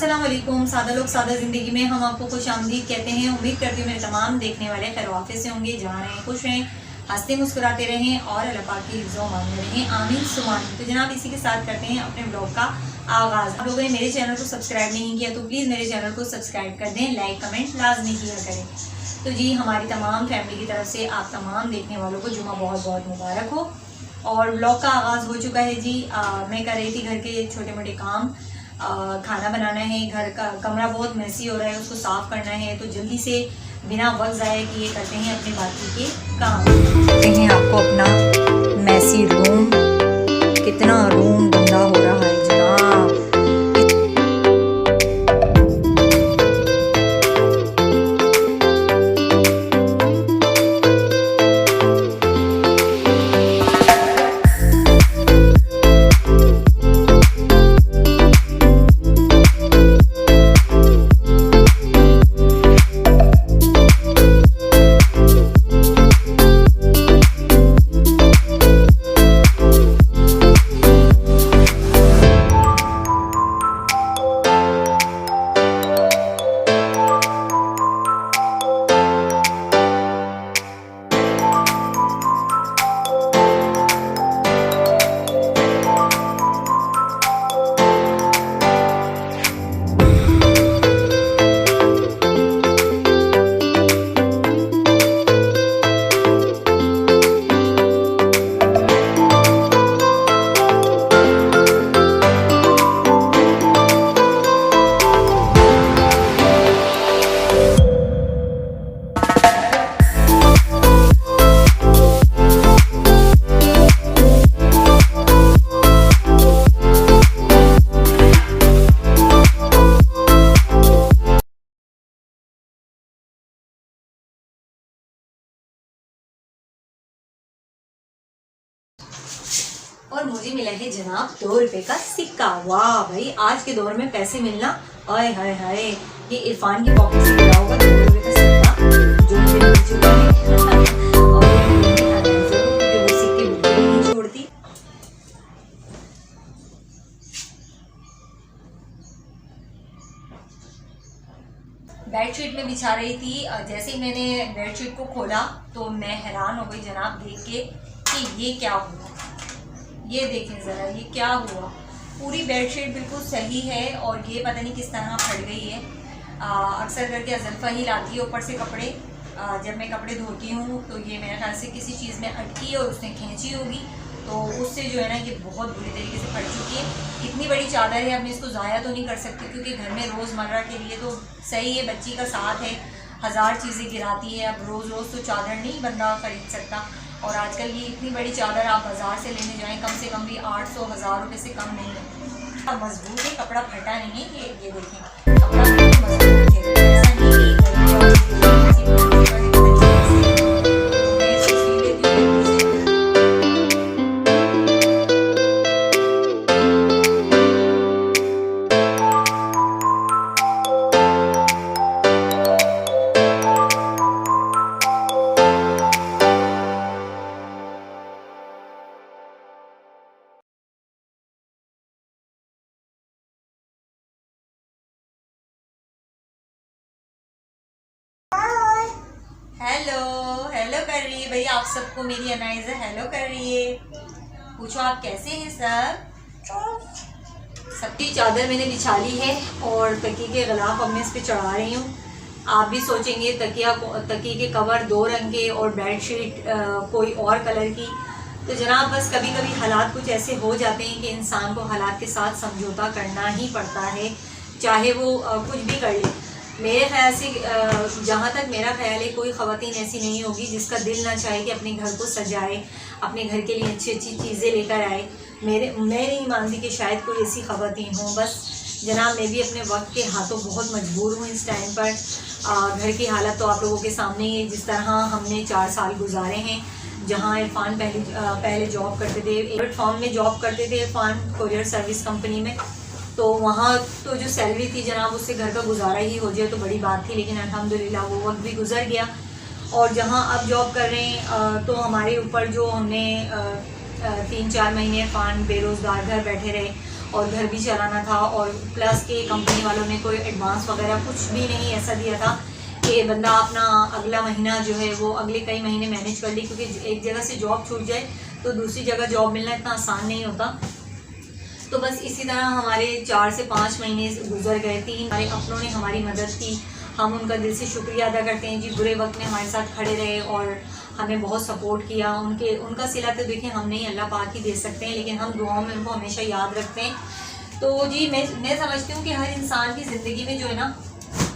अस्सलाम वालेकुम। सादा लोग सादा ज़िंदगी में हम आपको खुश आमदीद कहते हैं। उम्मीद करती हूँ मेरे तमाम देखने वाले खैरवाफियत से होंगे, जहाँ रहें खुश रहें, हंसते मुस्कुराते रहें और अल्लाह पाक की हिफ्ज़ मान में रहें, आमीन सुमान। तो जनाब इसी के साथ करते हैं अपने ब्लॉग का आगाज़। आप लोगों ने मेरे चैनल को सब्सक्राइब नहीं किया तो प्लीज़ मेरे चैनल को सब्सक्राइब कर दें, लाइक कमेंट लाजमी किया करें। तो जी हमारी तमाम फैमिली की तरफ से आप तमाम देखने वालों को जुमा बहुत बहुत मुबारक हो। और ब्लॉग का आगाज़ हो चुका है जी। मैं कर रही थी घर के छोटे मोटे काम। खाना बनाना है, घर का कमरा बहुत मैसी हो रहा है, उसको साफ़ करना है, तो जल्दी से बिना वक्त ज़ाया किए करते हैं अपने बाकी के काम। देखते हैं आपको अपना मैसी रूम, कितना रूम गंदा हो रहा है जनाब। और मुझे मिला है जनाब 2 रुपए का सिक्का। वाह भाई, आज के दौर में पैसे मिलना, आय हाय हाय। ये इरफान की पॉकेट से मिला होगा 2 रुपए का सिक्का, जो मुझे मिल चुका है। और वो सिक्के बिल्कुल नहीं छोड़ती। बेडशीट में बिछा रही थी। जैसे ही मैंने बेडशीट को खोला तो मैं हैरान हो गई जनाब देख के कि ये क्या हुआ। ये देखें ज़रा, ये क्या हुआ। पूरी बेडशीट बिल्कुल सही है और ये पता नहीं किस तरह फट गई है। अक्सर करके अजल्फा ही लाती है ऊपर से कपड़े। जब मैं कपड़े धोती हूँ तो ये मेरे ख्याल से किसी चीज़ में अटकी और उसने खींची होगी, तो उससे जो है ना ये बहुत बुरी तरीके से फट चुकी है। इतनी बड़ी चादर है, अब मैं इसको ज़ाया तो नहीं कर सकती क्योंकि घर में रोज़मर्रा के लिए तो सही है, बच्ची का साथ है, हज़ार चीज़ें गिराती है। अब रोज़ रोज़ तो चादर नहीं बंदा ख़रीद सकता। और आजकल ये इतनी बड़ी चादर आप बाज़ार से लेने जाएं कम से कम भी 800-1000 रुपये से कम नहीं है। अब मजबूत है, कपड़ा फटा नहीं है। ये देखें, कपड़ा मजबूत है, ऐसा नहीं हेलो हेलो कर रही है भाई, आप सबको मेरी अनाइज़ा हेलो कर रही है। पूछो आप कैसे हैं सब। सबकी चादर मैंने बिछा ली है और तकिए के गिलाफ अब मैं इस पर चढ़ा रही हूँ। आप भी सोचेंगे तकिए के कवर 2 रंग के और बेडशीट कोई और कलर की। तो जनाब बस कभी कभी हालात कुछ ऐसे हो जाते हैं कि इंसान को हालात के साथ समझौता करना ही पड़ता है, चाहे वो कुछ भी कर ले। मेरे ख्याल से जहाँ तक मेरा ख्याल है कोई ख़वातीन ऐसी नहीं होगी जिसका दिल ना चाहे कि अपने घर को सजाए, अपने घर के लिए अच्छी अच्छी चीज़ें लेकर आए। मैं नहीं मानती कि शायद कोई ऐसी ख़वातीन हो। बस जनाब मैं भी अपने वक्त के हाथों बहुत मजबूर हूँ इस टाइम पर। घर की हालत तो आप लोगों के सामने ही है। जिस तरह हमने 4 साल गुजारे हैं, जहाँ इरफान पहले जॉब करते थे, प्लेटफॉर्म में जॉब करते थे इरफान कोरियर सर्विस कंपनी में। तो वहाँ तो जो सैलरी थी जनाब उससे घर का गुजारा ही हो जाए तो बड़ी बात थी, लेकिन अल्हम्दुलिल्लाह वो वक्त भी गुजर गया। और जहाँ अब जॉब कर रहे हैं तो हमारे ऊपर जो हमने 3-4 महीने फ़ान बेरोज़गार घर बैठे रहे, और घर भी चलाना था, और प्लस के कंपनी वालों ने कोई एडवांस वगैरह कुछ भी नहीं ऐसा दिया था कि बंदा अपना अगला महीना जो है वो अगले कई महीने मैनेज कर ली, क्योंकि एक जगह से जॉब छूट जाए तो दूसरी जगह जॉब मिलना इतना आसान नहीं होता। तो बस इसी तरह हमारे 4 से 5 महीने गुजर गए। 3 हमारे अपनों ने हमारी मदद की, हम उनका दिल से शुक्रिया अदा करते हैं जी। बुरे वक्त में हमारे साथ खड़े रहे और हमें बहुत सपोर्ट किया। उनका सिला तो देखें हम नहीं, अल्लाह पाक ही दे सकते हैं, लेकिन हम दुआओं में उनको हमेशा याद रखते हैं। तो जी मैं समझती हूँ कि हर इंसान की ज़िंदगी में जो है ना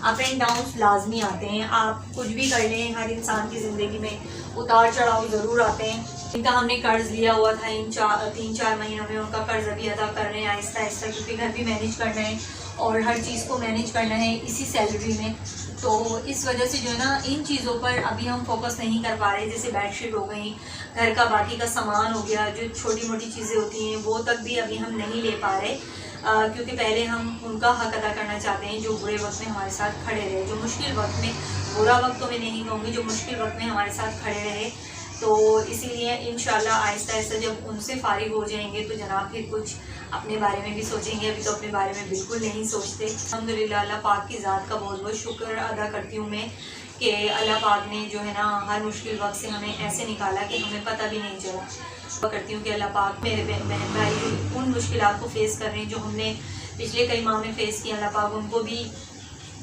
अप एंड डाउन्स लाजमी आते हैं। आप कुछ भी कर लें, हर इंसान की ज़िंदगी में उतार चढ़ाव ज़रूर आते हैं। इनका हमने कर्ज़ लिया हुआ था, इन 3-4 महीनों में उनका कर्ज़ अभी अदा कर रहे हैं आहिस्ता आहिस्ता, क्योंकि घर भी मैनेज करना है और हर चीज़ को मैनेज करना है इसी सैलरी में। तो इस वजह से जो है ना इन चीज़ों पर अभी हम फोकस नहीं कर पा रहे। जैसे बेडशीट हो गई, घर का बाकी का सामान हो गया, जो छोटी मोटी चीज़ें होती हैं वो तक भी अभी हम नहीं ले पा रहे, क्योंकि पहले हम उनका हक अदा करना चाहते हैं जो बुरे वक्त में हमारे साथ खड़े रहे, जो मुश्किल वक्त में, बुरा वक्त तो मैं नहीं कहूँगी, जो मुश्किल वक्त में हमारे साथ खड़े रहे। तो इसीलिए इंशाल्लाह आहिस्ता आहिस्ता जब उनसे फारिग हो जाएंगे तो जनाब फिर कुछ अपने बारे में भी सोचेंगे। अभी तो अपने बारे में बिल्कुल नहीं सोचते। अल्हम्दुलिल्लाह अल्लाह पाक की ज़ात का बहुत बहुत शुक्र अदा करती हूँ मैं कि अल्लाह पाक ने जो है ना हर मुश्किल वक्त से हमें ऐसे निकाला कि हमें पता भी नहीं चला। करती हूँ कि अल्लाह पाक मेरे बहन भाई जो उन मुश्किलात को फेस कर रहे हैं जो हमने पिछले कई माह में फ़ेस किया, अल्लाह पाक उनको भी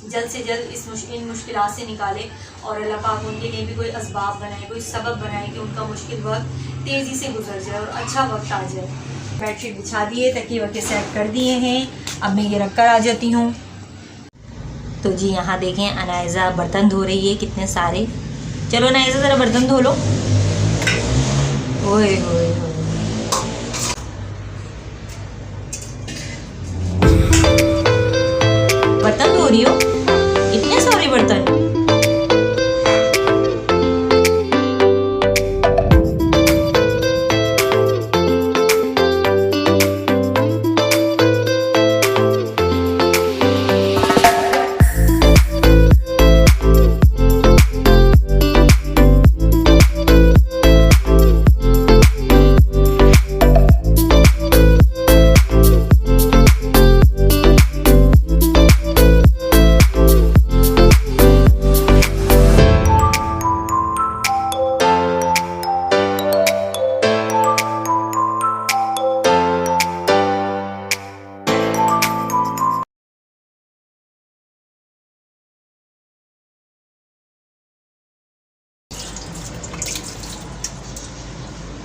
जल्द से जल्द इन मुश्किलात से निकाले, और अल्लाह पाक उनके लिए भी कोई असबाब बनाए, कोई सबब बनाए कि उनका मुश्किल वक्त तेज़ी से गुजर जाए और अच्छा वक्त आ जाए। बेडशीट बिछा दिए, तकिए वकिए सेट कर दिए हैं, अब मैं ये रख कर आ जाती हूँ। तो जी यहाँ देखें अनायज़ा बर्तन धो रही है कितने सारे। चलो अनायज़ा ज़रा बर्तन धो लो। ओए ओए बर्तन धो रही हो, इतने सारे बर्तन।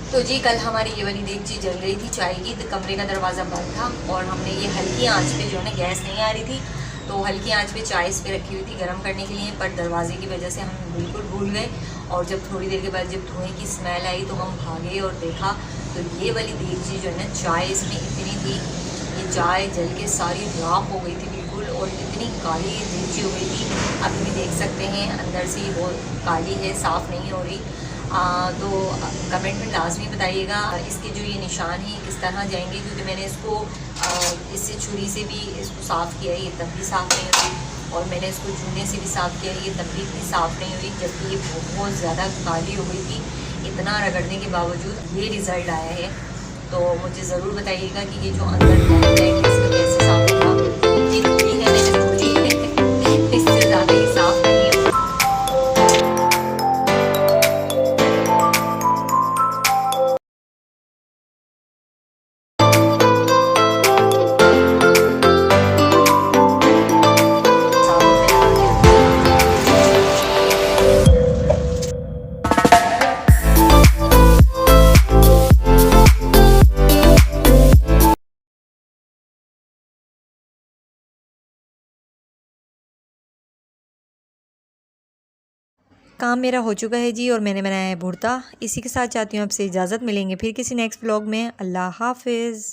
तो जी कल हमारी ये वाली देगची जल रही थी चाय की, तो कमरे का दरवाज़ा बंद था और हमने ये हल्की आंच पे जो है ना, गैस नहीं आ रही थी तो हल्की आंच पे चाय इस पे रखी हुई थी गर्म करने के लिए, पर दरवाजे की वजह से हम बिल्कुल भूल गए। और जब थोड़ी देर के बाद जब धुएँ की स्मेल आई तो हम भागे और देखा तो ये वाली देगची जो है ना, चाय इसमें इतनी थी, ये चाय जल के सारी राख हो गई थी बिल्कुल, और इतनी काली देगची हो गई थी। अभी भी देख सकते हैं अंदर से वो काली है, साफ़ नहीं हो रही। तो कमेंट में लाजमी बताइएगा इसके जो ये निशान हैं किस तरह जाएंगे, क्योंकि मैंने इसको इससे छुरी से भी इसको साफ़ किया है, ये तब भी साफ़ नहीं हुई, और मैंने इसको जूने से भी साफ़ किया है, ये तब भी इतनी साफ़ नहीं हुई, जबकि ये बहुत ज़्यादा काली हो गई थी। इतना रगड़ने के बावजूद ये रिज़ल्ट आया है। तो मुझे ज़रूर बताइएगा कि ये जो अंदर है इसका कैसे साफ़ होगा। ये धुली है, मैंने धुली है, इससे ज़्यादा ही साफ़ नहीं है। काम मेरा हो चुका है जी, और मैंने बनाया है भुर्ता। इसी के साथ चाहती हूँ आपसे इजाज़त, मिलेंगे फिर किसी नेक्स्ट व्लॉग में। अल्लाह हाफिज़।